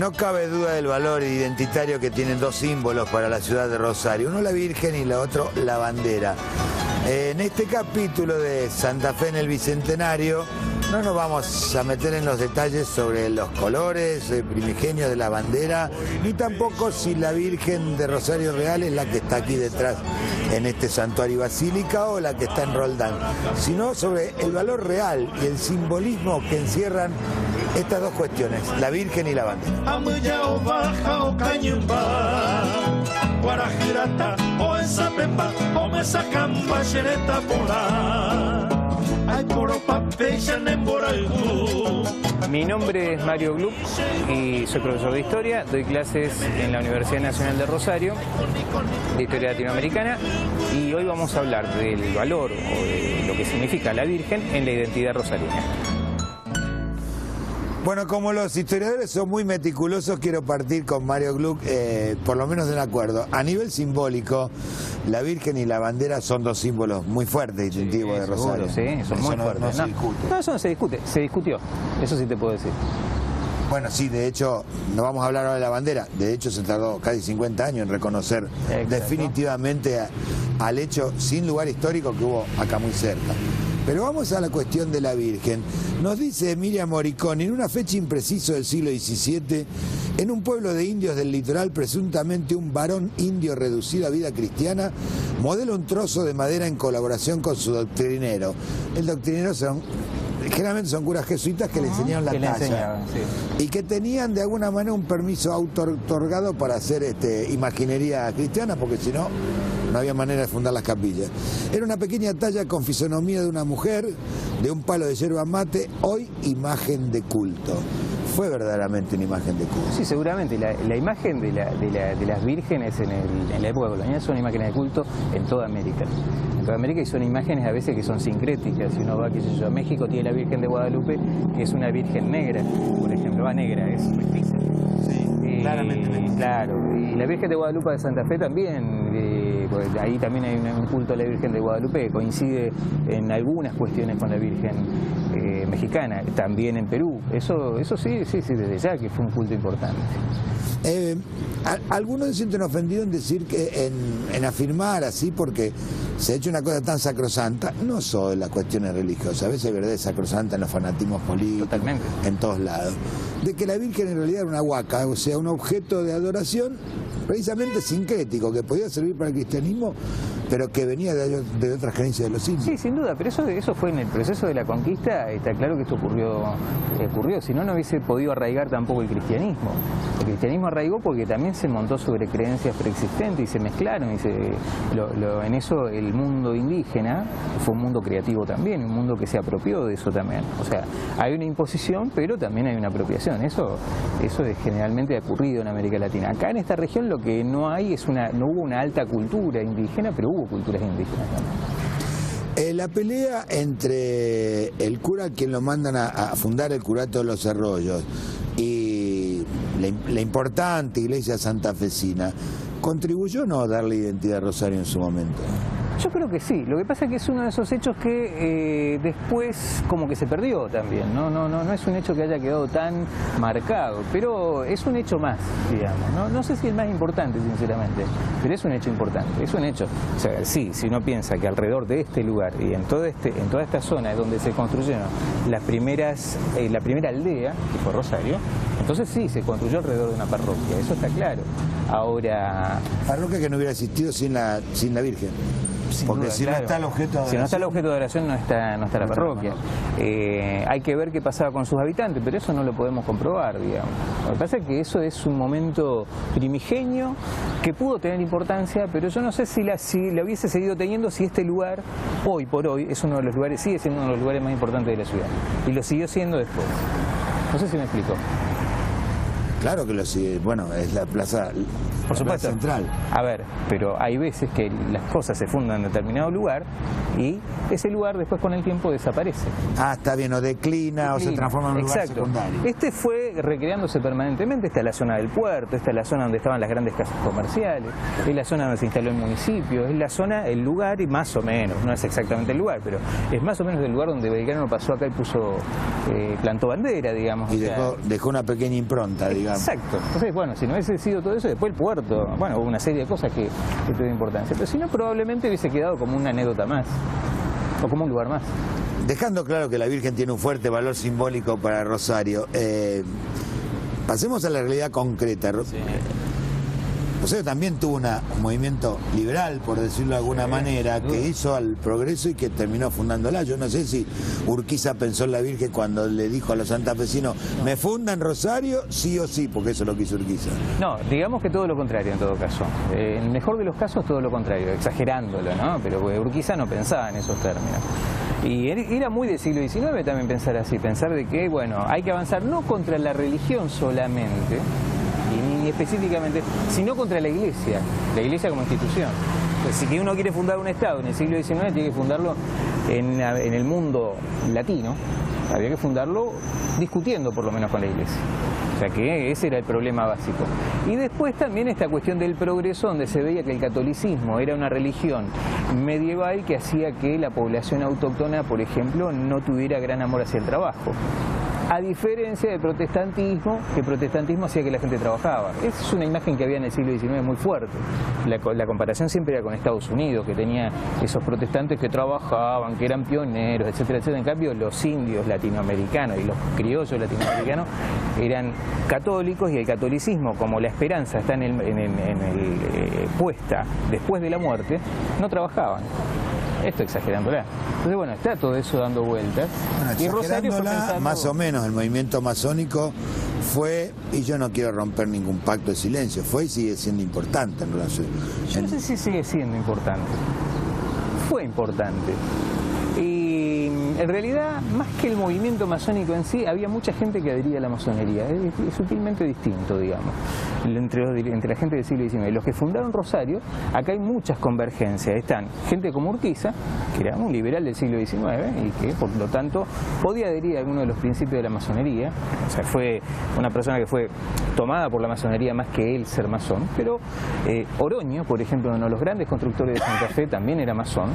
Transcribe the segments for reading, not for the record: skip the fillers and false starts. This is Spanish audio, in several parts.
No cabe duda del valor identitario que tienen dos símbolos para la ciudad de Rosario, uno la Virgen y la otro la bandera. En este capítulo de Santa Fe en el Bicentenario no nos vamos a meter en los detalles sobre los colores primigenios de la bandera, ni tampoco si la Virgen de Rosario Real es la que está aquí detrás en este santuario y basílica o la que está en Roldán, sino sobre el valor real y el simbolismo que encierran estas dos cuestiones, la Virgen y la bandera. Mi nombre es Mario Gluck y soy profesor de Historia, doy clases en la Universidad Nacional de Rosario, de Historia Latinoamericana, y hoy vamos a hablar del valor o de lo que significa la Virgen en la identidad rosarina. Bueno, como los historiadores son muy meticulosos, quiero partir con Mario Gluck, por lo menos de un acuerdo. A nivel simbólico, la Virgen y la bandera son dos símbolos muy fuertes, distintivos de Rosario. Sí, son muy fuertes. No se discute. No, eso no se discute, se discutió, eso sí te puedo decir. Bueno, sí, de hecho, no vamos a hablar ahora de la bandera, de hecho se tardó casi 50 años en reconocer definitivamente al hecho, sin lugar histórico, que hubo acá muy cerca. Pero vamos a la cuestión de la Virgen. Nos dice Miriam Morricone, en una fecha imprecisa del siglo XVII, en un pueblo de indios del litoral, presuntamente un varón indio reducido a vida cristiana, modela un trozo de madera en colaboración con su doctrinero. El doctrinero generalmente son curas jesuitas que le enseñaron la talla y que tenían de alguna manera un permiso auto-otorgado para hacer imaginería cristiana, porque si no, no había manera de fundar las capillas. Era una pequeña talla con fisonomía de una mujer, de un palo de yerba mate, hoy imagen de culto. Fue verdaderamente una imagen de culto. Sí, seguramente. La imagen de las vírgenes en la época colonial son imágenes de culto en toda América. En toda América, y son imágenes a veces que son sincréticas. Si uno va, qué sé yo, a México tiene la Virgen de Guadalupe, que es una virgen negra, por ejemplo. Va negra, es mestiza. Sí, claramente. Claro. Y la Virgen de Guadalupe de Santa Fe también, pues ahí también hay un culto a la Virgen de Guadalupe que coincide en algunas cuestiones con la Virgen mexicana, también en Perú. Eso sí, desde ya que fue un culto importante. Algunos se sienten ofendidos en decir que en afirmar así, porque se ha hecho una cosa tan sacrosanta, no solo en las cuestiones religiosas, a veces es verdad, es sacrosanta en los fanatismos políticos, totalmente, en todos lados, de que la Virgen en realidad era una huaca, o sea, un objeto de adoración precisamente sincrético, que podía servir para el cristianismo, pero que venía de otras creencias de los indios. Sí, sin duda, pero eso fue en el proceso de la conquista. Está claro que esto ocurrió, si no, no hubiese podido arraigar tampoco el cristianismo. El cristianismo arraigó porque también se montó sobre creencias preexistentes y se mezclaron, y en eso el mundo indígena fue un mundo creativo también, un mundo que se apropió de eso también. O sea, hay una imposición, pero también hay una apropiación. Eso es generalmente ocurrido en América Latina. Acá en esta región lo que no hay no hubo una alta cultura indígena, pero hubo culturas indígenas también. La pelea entre el cura, quien lo mandan a fundar el curato de los Arroyos, y la importante iglesia santafesina, ¿contribuyó o no a darle identidad a Rosario en su momento? Yo creo que sí. Lo que pasa es que es uno de esos hechos que después como que se perdió también. No es un hecho que haya quedado tan marcado, pero es un hecho más, digamos. No sé si es más importante, sinceramente, pero es un hecho importante. Es un hecho. O sea, sí, si uno piensa que alrededor de este lugar y en toda esta zona donde se construyeron la primera aldea, que fue Rosario, entonces sí, se construyó alrededor de una parroquia. Eso está claro. Ahora, parroquia que no hubiera existido sin la Virgen. Porque duda, si no está el objeto de adoración, si no está el objeto de adoración, no está la parroquia. Hay que ver qué pasaba con sus habitantes, pero eso no lo podemos comprobar, digamos. Lo que pasa es que eso es un momento primigenio que pudo tener importancia, pero yo no sé si la hubiese seguido teniendo si este lugar, hoy por hoy, es uno de los lugares, sigue siendo uno de los lugares más importantes de la ciudad. Y lo siguió siendo después. No sé si me explico. Claro que lo sigue. Bueno, es la plaza por supuesto. Central. A ver, pero hay veces que las cosas se fundan en determinado lugar y ese lugar después con el tiempo desaparece. Ah, está bien, o declina o se transforma en un lugar Exacto. secundario. Este fue recreándose permanentemente. Esta es la zona del puerto, esta es la zona donde estaban las grandes casas comerciales, es la zona donde se instaló el municipio, es la zona, el lugar y más o menos, no es exactamente el lugar, pero es más o menos el lugar donde Belgrano pasó acá y puso, plantó bandera, digamos. Y dejó una pequeña impronta, digamos. Exacto. Entonces, bueno, si no hubiese sido todo eso, después el puerto, bueno, hubo una serie de cosas que tuvieron importancia. Pero si no, probablemente hubiese quedado como una anécdota más, o como un lugar más. Dejando claro que la Virgen tiene un fuerte valor simbólico para Rosario, pasemos a la realidad concreta. Sí. Rosario también tuvo un movimiento liberal, por decirlo de alguna manera, que hizo al progreso y que terminó fundándola. Yo no sé si Urquiza pensó en la Virgen cuando le dijo a los santafesinos, ¿me fundan Rosario? Sí o sí, porque eso es lo que hizo Urquiza. No, digamos que todo lo contrario en todo caso. En el mejor de los casos todo lo contrario, exagerándolo, ¿no? Pero Urquiza no pensaba en esos términos. Y era muy del siglo XIX también pensar así, pensar de que, bueno, hay que avanzar no contra la religión solamente, y ni específicamente, sino contra la Iglesia como institución. Pues, si uno quiere fundar un Estado en el siglo XIX, tiene que fundarlo en el mundo latino, había que fundarlo discutiendo por lo menos con la Iglesia. O sea que ese era el problema básico. Y después también esta cuestión del progreso, donde se veía que el catolicismo era una religión medieval que hacía que la población autóctona, por ejemplo, no tuviera gran amor hacia el trabajo. A diferencia del protestantismo, que el protestantismo hacía que la gente trabajaba. Esa es una imagen que había en el siglo XIX muy fuerte. La comparación siempre era con Estados Unidos, que tenía esos protestantes que trabajaban, que eran pioneros, etcétera, etcétera. En cambio, los indios latinoamericanos y los criollos latinoamericanos eran católicos, y el catolicismo, como la esperanza está puesta después de la muerte, no trabajaban. Esto exagerándola. Entonces, bueno, está todo eso dando vueltas. Bueno, y Rosario fue pensando... más o menos, el movimiento masónico fue, y yo no quiero romper ningún pacto de silencio, fue y sigue siendo importante en relación. Yo no sé si sigue siendo importante. Fue importante. Y en realidad, más que el movimiento masónico en sí, había mucha gente que adhería a la masonería. Es sutilmente distinto, digamos, entre la gente del siglo XIX. Los que fundaron Rosario, acá hay muchas convergencias. Están gente como Urquiza, que era un liberal del siglo XIX y que, por lo tanto, podía adherir a alguno de los principios de la masonería. O sea, fue una persona que fue tomada por la masonería más que él ser masón. Pero Oroño, por ejemplo, uno de los grandes constructores de Santa Fe, también era masón.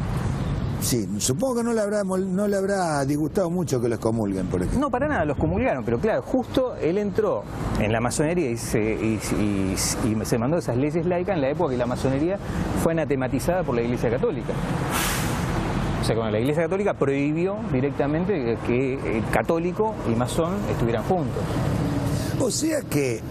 Sí, supongo que no le habrá disgustado mucho que los comulguen, por ejemplo. No, para nada, los comulgaron, pero claro, justo él entró en la masonería y se mandó esas leyes laicas en la época que la masonería fue anatematizada por la Iglesia Católica. O sea, cuando la Iglesia Católica prohibió directamente que católico y masón estuvieran juntos. O sea que,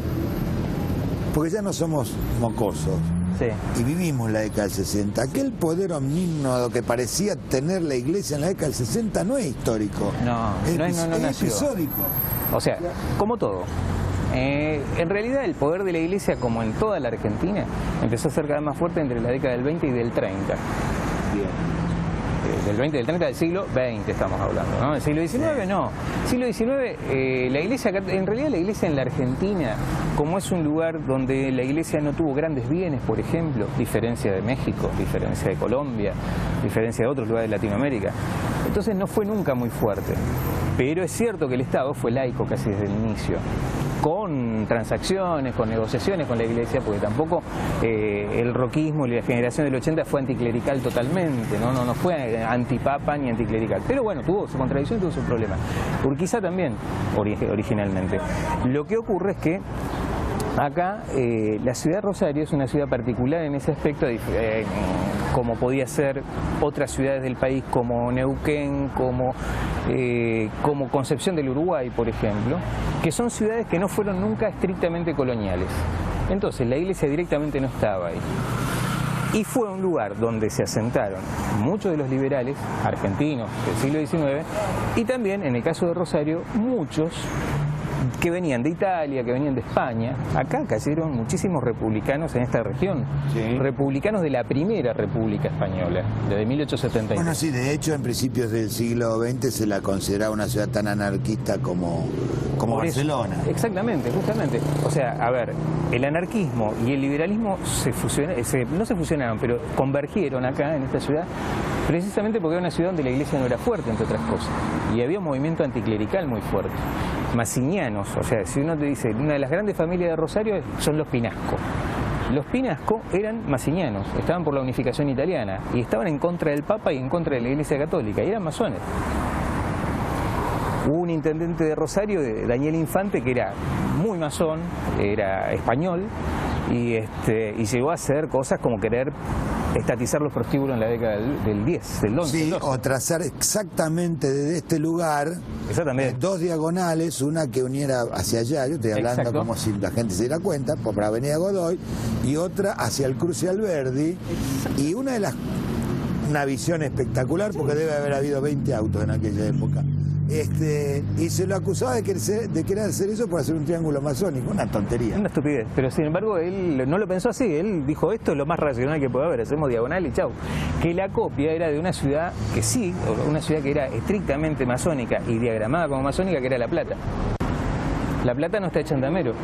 porque ya no somos mocosos, sí, y vivimos la década del 60, aquel poder omnímodo que parecía tener la Iglesia en la década del 60 no es histórico, no es episódico. O sea, como todo. En realidad el poder de la Iglesia, como en toda la Argentina, empezó a ser cada vez más fuerte entre la década del 20 y del 30. Bien. Del 20 y del 30 del siglo XX estamos hablando, ¿no? Del siglo XIX no. Siglo XIX, la Iglesia, en realidad la Iglesia en la Argentina, como es un lugar donde la Iglesia no tuvo grandes bienes, por ejemplo, diferencia de México, diferencia de Colombia, diferencia de otros lugares de Latinoamérica, entonces no fue nunca muy fuerte. Pero es cierto que el Estado fue laico casi desde el inicio, con transacciones, con negociaciones con la Iglesia, porque tampoco el roquismo y la generación del 80 fue anticlerical totalmente, no fue antipapa ni anticlerical. Pero bueno, tuvo su contradicción y tuvo su problema. Urquiza también, originalmente. Lo que ocurre es que acá la ciudad de Rosario es una ciudad particular en ese aspecto, como podía ser otras ciudades del país como Neuquén, como Concepción del Uruguay, por ejemplo, que son ciudades que no fueron nunca estrictamente coloniales. Entonces la Iglesia directamente no estaba ahí. Y fue un lugar donde se asentaron muchos de los liberales argentinos del siglo XIX y también, en el caso de Rosario, muchos que venían de Italia, que venían de España. Acá cayeron muchísimos republicanos en esta región, republicanos de la primera República Española, desde 1873. Bueno, sí, de hecho, en principios del siglo XX se la consideraba una ciudad tan anarquista como Barcelona. Exactamente, justamente. O sea, a ver, el anarquismo y el liberalismo no se fusionaron, pero convergieron acá en esta ciudad, precisamente porque era una ciudad donde la iglesia no era fuerte, entre otras cosas, y había un movimiento anticlerical muy fuerte. Massinianos, o sea, si uno te dice, una de las grandes familias de Rosario son los Pinasco. Los Pinasco eran massinianos, estaban por la unificación italiana y estaban en contra del Papa y en contra de la Iglesia Católica, y eran masones. Hubo un intendente de Rosario, Daniel Infante, que era muy masón, era español, y llegó a hacer cosas como querer estatizar los prostíbulos en la década del 10, del 11. Sí, o trazar exactamente desde este lugar dos diagonales, una que uniera hacia allá, yo estoy hablando como si la gente se diera cuenta, por la avenida Godoy, y otra hacia el cruce Alberdi, y una visión espectacular, porque debe haber habido 20 autos en aquella época. Y se lo acusaba de querer hacer eso por hacer un triángulo masónico, una tontería. Una estupidez, pero sin embargo él no lo pensó así, él dijo, esto es lo más racional que puede haber, hacemos diagonal y chau. Que la copia era de una ciudad que sí, una ciudad que era estrictamente masónica y diagramada como masónica, que era La Plata. La Plata no está hecha en damero,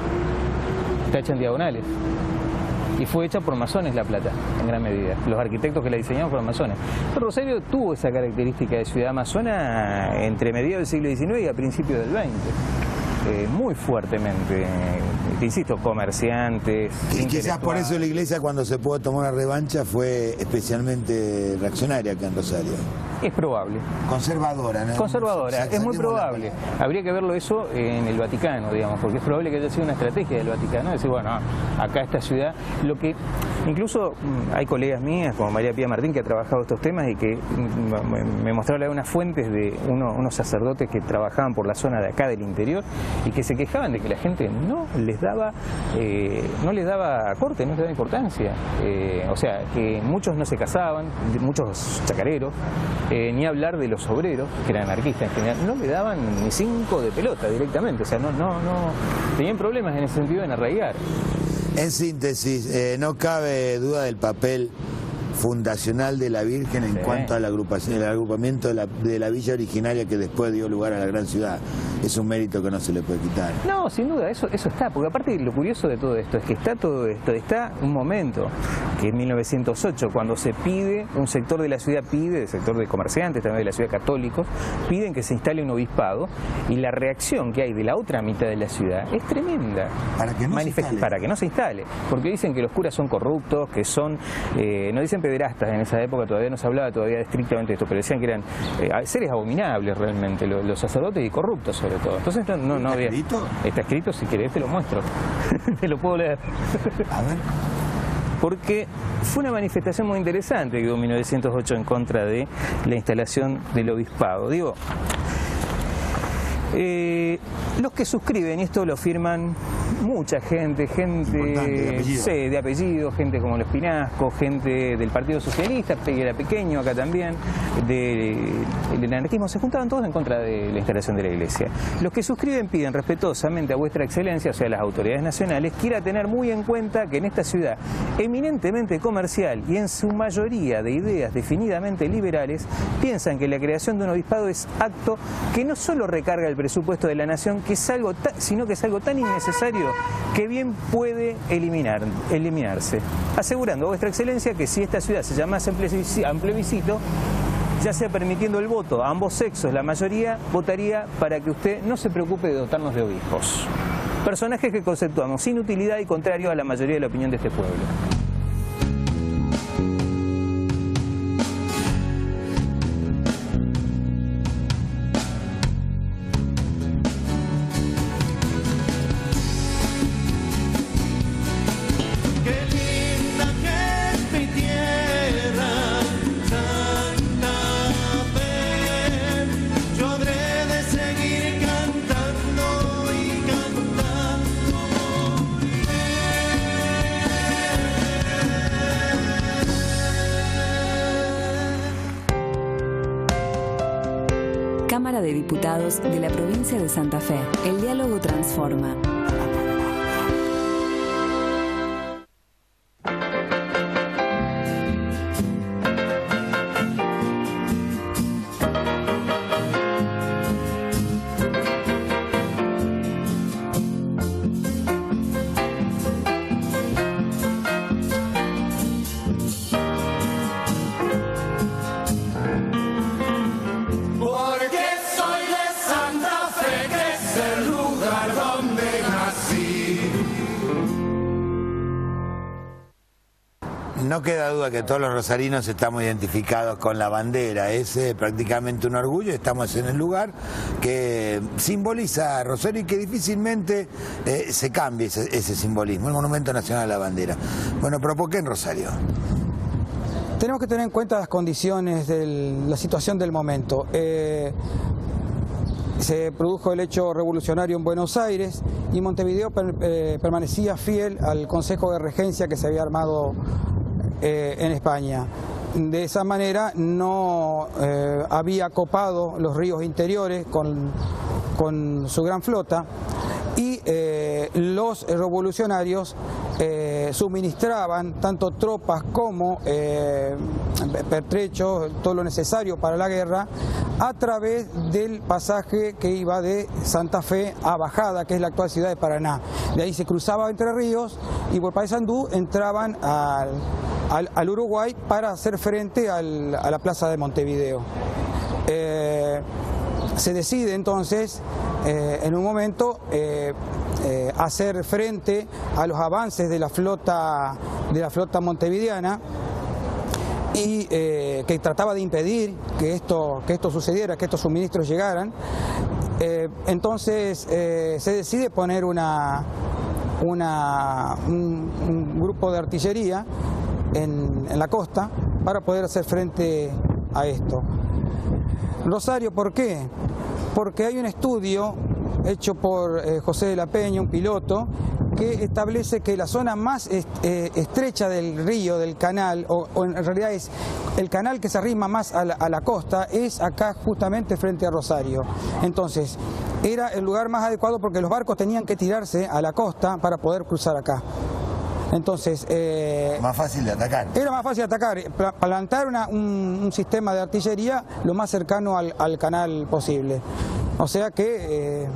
está hecha en diagonales. Y fue hecha por masones La Plata, en gran medida. Los arquitectos que la diseñaron fueron masones. Pero Rosario tuvo esa característica de ciudad masona entre mediados del siglo XIX y a principios del XX. Muy fuertemente, te insisto, comerciantes. Y quizás por eso la iglesia, cuando se pudo tomar una revancha, fue especialmente reaccionaria acá en Rosario. Es probable. Conservadora, ¿no? Conservadora, es muy probable. Habría que verlo eso en el Vaticano, digamos, porque es probable que haya sido una estrategia del Vaticano, decir, bueno, acá esta ciudad, lo que incluso hay colegas mías, como María Pía Martín, que ha trabajado estos temas y que me mostraron algunas fuentes de unos sacerdotes que trabajaban por la zona de acá del interior y que se quejaban de que la gente no les daba corte, no les daba importancia. O sea, que muchos no se casaban, muchos chacareros, ni hablar de los obreros, que eran anarquistas en general, no le daban ni 5 de pelota directamente, o sea, no tenían problemas en ese sentido en arraigar. En síntesis, no cabe duda del papel fundacional de la Virgen en cuanto al agrupamiento de la villa originaria que después dio lugar a la gran ciudad. Es un mérito que no se le puede quitar. No, sin duda, eso está, porque aparte lo curioso de todo esto es que está un momento, que es 1908, cuando se pide, un sector de la ciudad pide, el sector de comerciantes, también de la ciudad católicos, piden que se instale un obispado, y la reacción que hay de la otra mitad de la ciudad es tremenda. Para que no se instale. Porque dicen que los curas son corruptos, que son, no dicen pederastas, en esa época todavía no se hablaba todavía estrictamente de esto, pero decían que eran seres abominables realmente, los sacerdotes, y corruptos sobre todo. Entonces no había... ¿Escrito? Está escrito, si querés te lo muestro. Te lo puedo leer. A ver. Porque fue una manifestación muy interesante que hubo en 1908 en contra de la instalación del obispado. Digo, los que suscriben, y esto lo firman mucha gente de apellido, gente como los Pinasco, gente del Partido Socialista, que era pequeño acá también, del anarquismo, se juntaban todos en contra de la instalación de la iglesia. Los que suscriben piden respetuosamente a vuestra excelencia, o sea, a las autoridades nacionales, quiera tener muy en cuenta que en esta ciudad eminentemente comercial y en su mayoría de ideas definidamente liberales, piensan que la creación de un obispado es acto que no solo recarga el presupuesto de la nación, sino que es algo tan innecesario que bien puede eliminarse, asegurando a vuestra excelencia que si esta ciudad se llamase a un plebiscito, ya sea permitiendo el voto a ambos sexos, la mayoría votaría para que usted no se preocupe de dotarnos de obispos. Personajes que conceptuamos sin utilidad y contrarios a la mayoría de la opinión de este pueblo. Cámara de Diputados de la Provincia de Santa Fe. El diálogo transforma. No queda duda que todos los rosarinos estamos identificados con la bandera, es prácticamente un orgullo, estamos en el lugar que simboliza a Rosario y que difícilmente se cambie ese simbolismo, el Monumento Nacional a la Bandera. Bueno, pero ¿por qué en Rosario? Tenemos que tener en cuenta las condiciones de la situación del momento. Se produjo el hecho revolucionario en Buenos Aires y Montevideo permanecía fiel al Consejo de Regencia que se había armado en España. De esa manera no había copado los ríos interiores con su gran flota y los revolucionarios suministraban tanto tropas como pertrechos, todo lo necesario para la guerra, a través del pasaje que iba de Santa Fe a Bajada, que es la actual ciudad de Paraná. De ahí se cruzaba Entre Ríos y por Paysandú entraban al Uruguay para hacer frente a la plaza de Montevideo. Se decide entonces en un momento hacer frente a los avances de la flota montevideana y que trataba de impedir que esto sucediera, que estos suministros llegaran. Entonces se decide poner un grupo de artillería en la costa para poder hacer frente a esto. Rosario, ¿por qué? Porque hay un estudio hecho por José de la Peña, un piloto, que establece que la zona más estrecha del río, del canal, o en realidad es el canal que se arrima más a la costa, es acá justamente frente a Rosario. Entonces, era el lugar más adecuado porque los barcos tenían que tirarse a la costa para poder cruzar acá. Entonces, más fácil de atacar. Era más fácil de atacar, plantar un sistema de artillería lo más cercano al canal posible. O sea que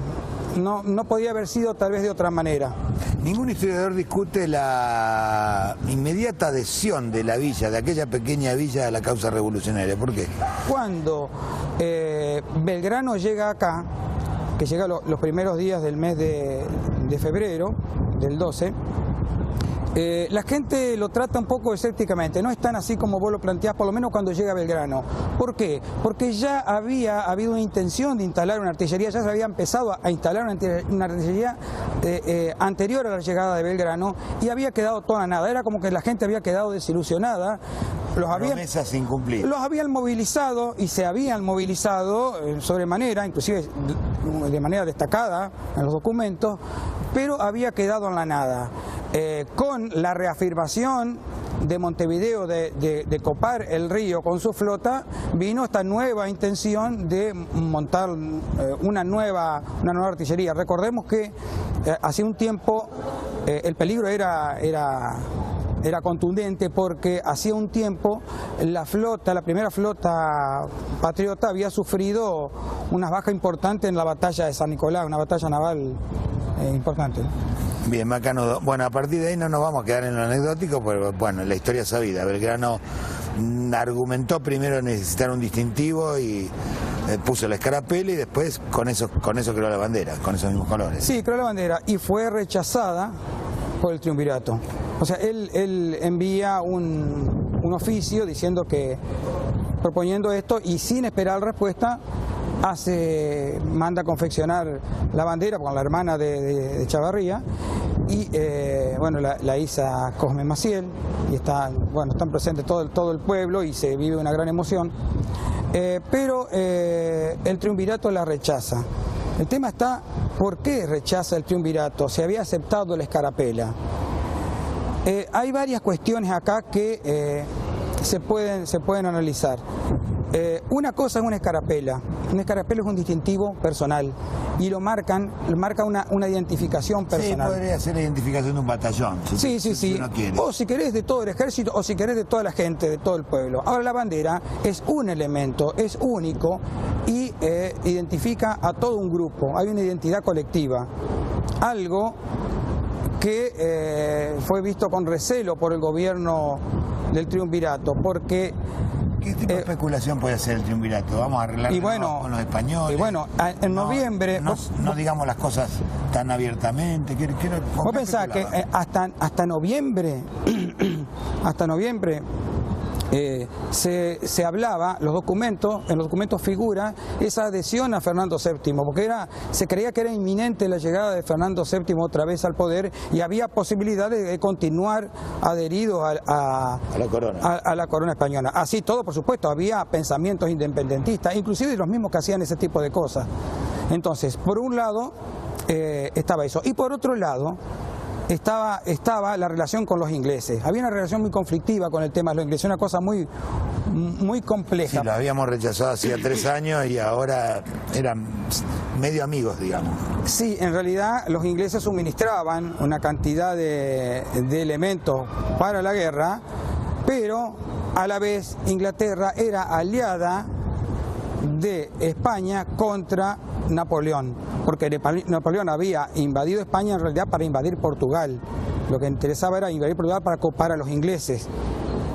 no podía haber sido tal vez de otra manera. Ningún historiador discute la inmediata adhesión de la villa, de aquella pequeña villa, a la causa revolucionaria. ¿Por qué? Cuando Belgrano llega acá, que llega los primeros días del mes de febrero, del 12, la gente lo trata un poco escépticamente, no es tan así como vos lo planteás, por lo menos cuando llega Belgrano. ¿Por qué? Porque ya había habido una intención de instalar una artillería, ya se había empezado a instalar una artillería anterior a la llegada de Belgrano y había quedado toda nada, era como que la gente había quedado desilusionada. Promesas incumplidas. Los habían movilizado y se habían movilizado sobremanera, inclusive de manera destacada en los documentos, pero había quedado en la nada. Con la reafirmación de Montevideo de copar el río con su flota, vino esta nueva intención de montar una nueva artillería. Recordemos que hace un tiempo el peligro era contundente porque hacía un tiempo la primera flota patriota había sufrido una baja importante en la batalla de San Nicolás, una batalla naval importante. Bien, Macanudo. Bueno, a partir de ahí no nos vamos a quedar en lo anecdótico, pero bueno, la historia es sabida. Belgrano argumentó primero necesitar un distintivo y puso la escarapela y después con eso creó la bandera, con esos mismos colores. Sí, creó la bandera y fue rechazada por el triunvirato. O sea, él envía un oficio diciendo proponiendo esto y sin esperar respuesta manda a confeccionar la bandera con la hermana de Chavarría y bueno, la Isa Cosme Maciel y están presentes todo el pueblo y se vive una gran emoción, pero el triunvirato la rechaza. El tema está, ¿por qué rechaza el triunvirato? Se había aceptado la escarapela. Hay varias cuestiones acá que se pueden analizar. Una cosa es una escarapela. Una escarapela es un distintivo personal y marca una identificación personal. Sí, podría ser la identificación de un batallón. Sí. Uno quiere. O si querés de todo el ejército, o si querés de toda la gente, de todo el pueblo. Ahora la bandera es un elemento, es único y identifica a todo un grupo. Hay una identidad colectiva. Algo que fue visto con recelo por el gobierno del triunvirato, porque... ¿Qué tipo de especulación puede hacer el triunvirato? Vamos a arreglar con los españoles. Y bueno, en noviembre... No digamos las cosas tan abiertamente. Vos pensás que hasta noviembre, se hablaba, en los documentos figura esa adhesión a Fernando VII, porque se creía que era inminente la llegada de Fernando VII otra vez al poder y había posibilidad de continuar adherido a la corona española. Así todo, por supuesto, había pensamientos independentistas, inclusive los mismos que hacían ese tipo de cosas. Entonces, por un lado estaba eso, y por otro lado estaba la relación con los ingleses. Había una relación muy conflictiva con el tema de los ingleses, una cosa muy compleja. Sí, lo habíamos rechazado hacía 3 años y ahora eran medio amigos, digamos. Sí, en realidad los ingleses suministraban una cantidad de elementos para la guerra, pero a la vez Inglaterra era aliada de España contra Napoleón, porque Napoleón había invadido España en realidad para invadir Portugal. Lo que interesaba era invadir Portugal para copar a los ingleses.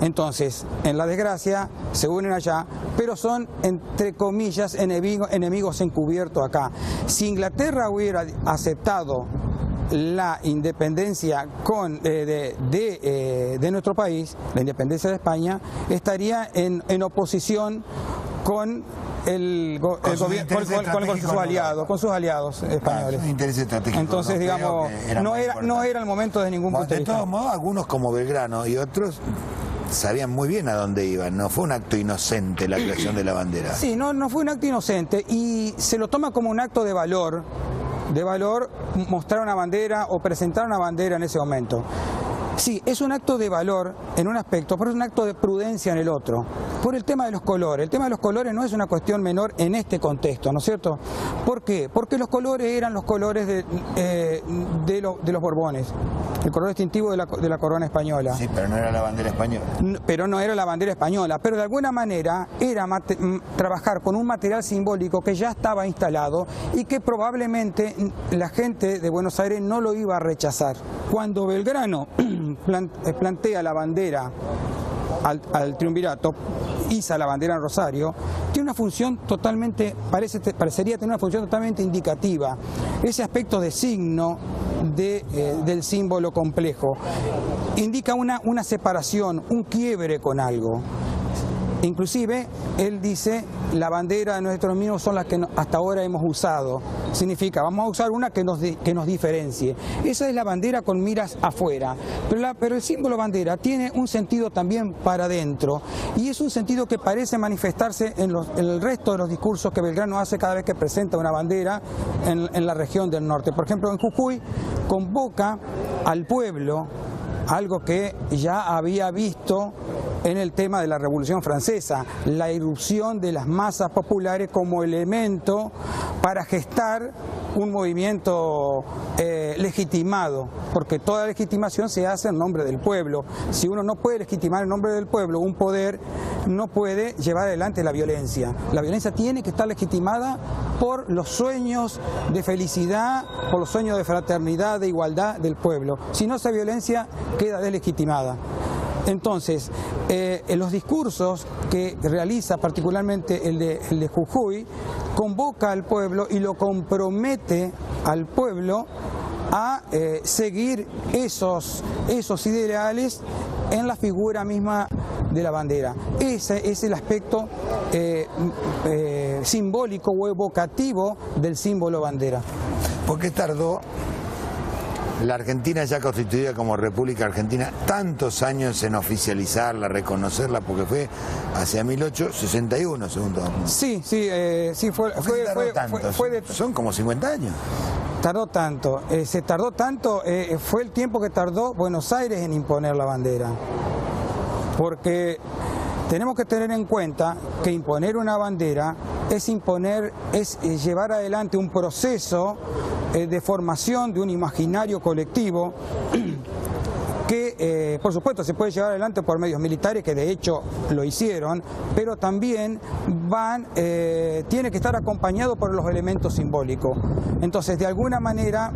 Entonces, en la desgracia, se unen allá, pero son, entre comillas, enemigos encubiertos acá. Si Inglaterra hubiera aceptado la independencia de nuestro país, la independencia de España, estaría en oposición con con sus aliados españoles. Entonces, digamos, no era el momento de ningún punto de vista. De todos modos, algunos como Belgrano y otros sabían muy bien a dónde iban. No fue un acto inocente la creación de la bandera. Sí, no fue un acto inocente y se lo toma como un acto de valor mostrar una bandera o presentar una bandera en ese momento. Sí, es un acto de valor en un aspecto, pero es un acto de prudencia en el otro. Por el tema de los colores. El tema de los colores no es una cuestión menor en este contexto, ¿no es cierto? ¿Por qué? Porque los colores eran los colores de los Borbones, el color distintivo de la corona española. Sí, pero no era la bandera española. Pero no era la bandera española, pero de alguna manera era trabajar con un material simbólico que ya estaba instalado y que probablemente la gente de Buenos Aires no lo iba a rechazar. Cuando Belgrano plantea la bandera al triunvirato, iza la bandera en Rosario, tiene una función totalmente, parecería tener una función totalmente indicativa. Ese aspecto de signo del símbolo complejo indica una separación, un quiebre con algo. Inclusive, él dice, la bandera de nuestros mismos son las que hasta ahora hemos usado. Significa, vamos a usar una que nos diferencie. Esa es la bandera con miras afuera. Pero el símbolo bandera tiene un sentido también para adentro. Y es un sentido que parece manifestarse en el resto de los discursos que Belgrano hace cada vez que presenta una bandera en la región del norte. Por ejemplo, en Jujuy convoca al pueblo, algo que ya había visto en el tema de la Revolución Francesa, la irrupción de las masas populares como elemento para gestar un movimiento legitimado, porque toda legitimación se hace en nombre del pueblo. Si uno no puede legitimar en nombre del pueblo un poder, no puede llevar adelante la violencia. La violencia tiene que estar legitimada por los sueños de felicidad, por los sueños de fraternidad, de igualdad del pueblo. Si no, esa violencia queda deslegitimada. Entonces, en los discursos que realiza, particularmente el de Jujuy, convoca al pueblo y lo compromete al pueblo a seguir esos ideales en la figura misma de la bandera. Ese es el aspecto simbólico o evocativo del símbolo bandera. ¿Por qué tardó la Argentina, ya constituida como República Argentina, tantos años en oficializarla, reconocerla, porque fue hacia 1861, según todo? Sí, fue son como 50 años. Tardó tanto, fue el tiempo que tardó Buenos Aires en imponer la bandera, porque tenemos que tener en cuenta que imponer una bandera es llevar adelante un proceso de formación de un imaginario colectivo que, por supuesto, se puede llevar adelante por medios militares, que de hecho lo hicieron, pero también tiene que estar acompañado por los elementos simbólicos. Entonces, de alguna manera,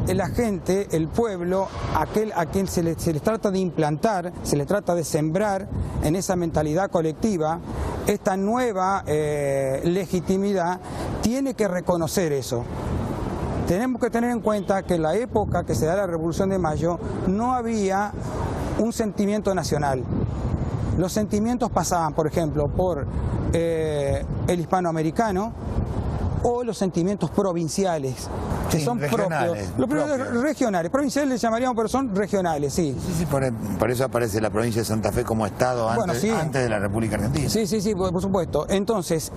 la gente, el pueblo, a quien se les trata de implantar, se les trata de sembrar en esa mentalidad colectiva, esta nueva legitimidad, tiene que reconocer eso. Tenemos que tener en cuenta que en la época que se da la Revolución de Mayo no había un sentimiento nacional. Los sentimientos pasaban, por ejemplo, por el hispanoamericano o los sentimientos provinciales, que sí, son propios. Los regionales, provinciales les llamaríamos, pero son regionales, sí. Sí, por eso aparece la provincia de Santa Fe como Estado antes de la República Argentina. Sí, por supuesto. Entonces,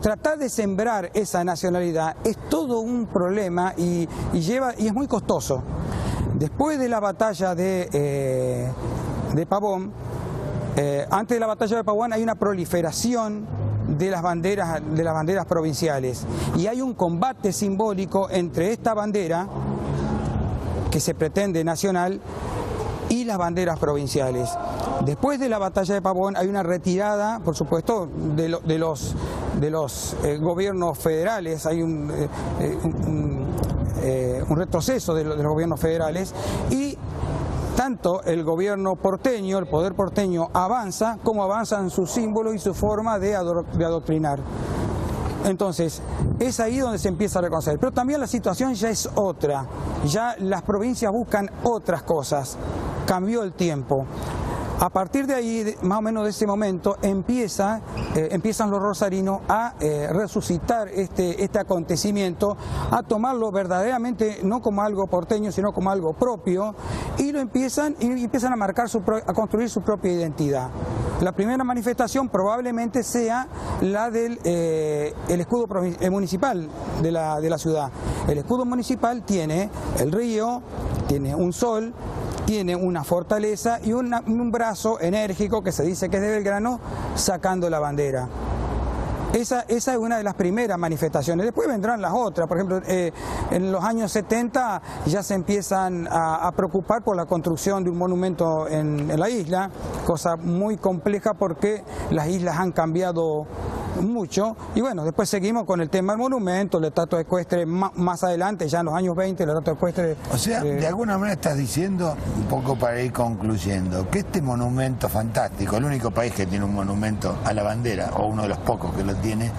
tratar de sembrar esa nacionalidad es todo un problema y es muy costoso. Después de la batalla de Pavón, antes de la batalla de Pavón hay una proliferación de las banderas provinciales, y hay un combate simbólico entre esta bandera que se pretende nacional y las banderas provinciales. Después de la batalla de Pavón hay una retirada, por supuesto, de los gobiernos federales, hay un retroceso de los gobiernos federales, y tanto el gobierno porteño, el poder porteño avanza, como avanzan sus símbolos y su forma de adoctrinar. Entonces, es ahí donde se empieza a reconocer. Pero también la situación ya es otra, ya las provincias buscan otras cosas, cambió el tiempo. A partir de ahí, más o menos de ese momento, empiezan los rosarinos a resucitar este acontecimiento, a tomarlo verdaderamente no como algo porteño, sino como algo propio, y empiezan a marcar a construir su propia identidad. La primera manifestación probablemente sea la del el escudo municipal de la ciudad. El escudo municipal tiene el río, tiene un sol, tiene una fortaleza y un brazo enérgico que se dice que es de Belgrano sacando la bandera. Esa es una de las primeras manifestaciones. Después vendrán las otras. Por ejemplo, en los años 70 ya se empiezan a preocupar por la construcción de un monumento en la isla, cosa muy compleja porque las islas han cambiado mucho, y bueno, después seguimos con el tema del monumento, la estatua ecuestre más adelante, ya en los años 20, la estatua ecuestre... O sea, de alguna manera estás diciendo, un poco para ir concluyendo, que este monumento fantástico, el único país que tiene un monumento a la bandera, o uno de los pocos que lo tiene,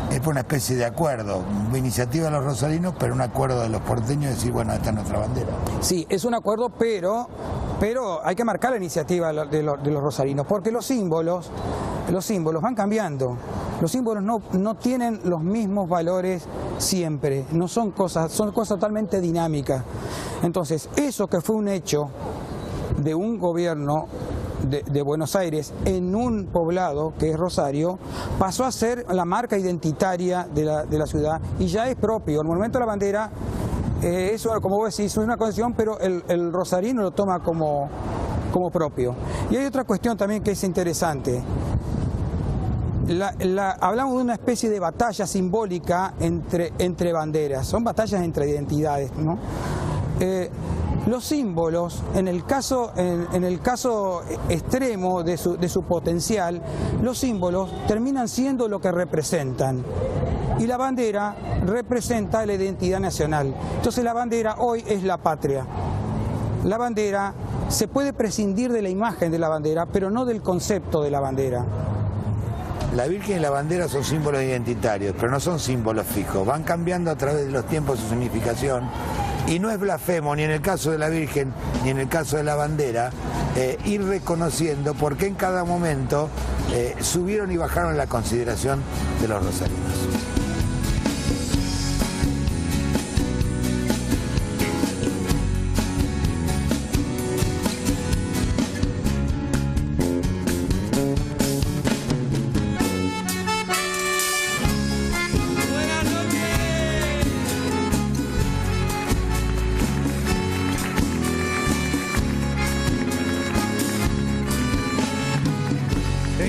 es por una especie de acuerdo, iniciativa de los rosarinos, pero un acuerdo de los porteños de decir, bueno, esta es nuestra bandera. Sí, es un acuerdo, pero hay que marcar la iniciativa de los rosarinos, porque los símbolos van cambiando. Los símbolos no tienen los mismos valores siempre, son cosas totalmente dinámicas. Entonces, eso que fue un hecho de un gobierno de Buenos Aires en un poblado que es Rosario, pasó a ser la marca identitaria de la ciudad y ya es propio. El monumento a la bandera, eso, como vos decís, es una concesión, pero el rosarino lo toma como propio. Y hay otra cuestión también que es interesante. Hablamos de una especie de batalla simbólica entre banderas, son batallas entre identidades, ¿no? Los símbolos, en el caso extremo de su potencial, los símbolos terminan siendo lo que representan. Y la bandera representa la identidad nacional. Entonces la bandera hoy es la patria. La bandera, se puede prescindir de la imagen de la bandera, pero no del concepto de la bandera. La Virgen y la bandera son símbolos identitarios, pero no son símbolos fijos. Van cambiando a través de los tiempos su significación. Y no es blasfemo, ni en el caso de la Virgen, ni en el caso de la bandera, ir reconociendo por qué en cada momento subieron y bajaron la consideración de los rosarinos.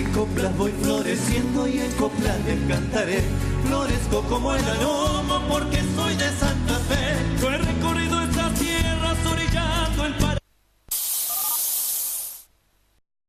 En coplas voy floreciendo y en coplas les cantaré. Florezco como el aroma porque soy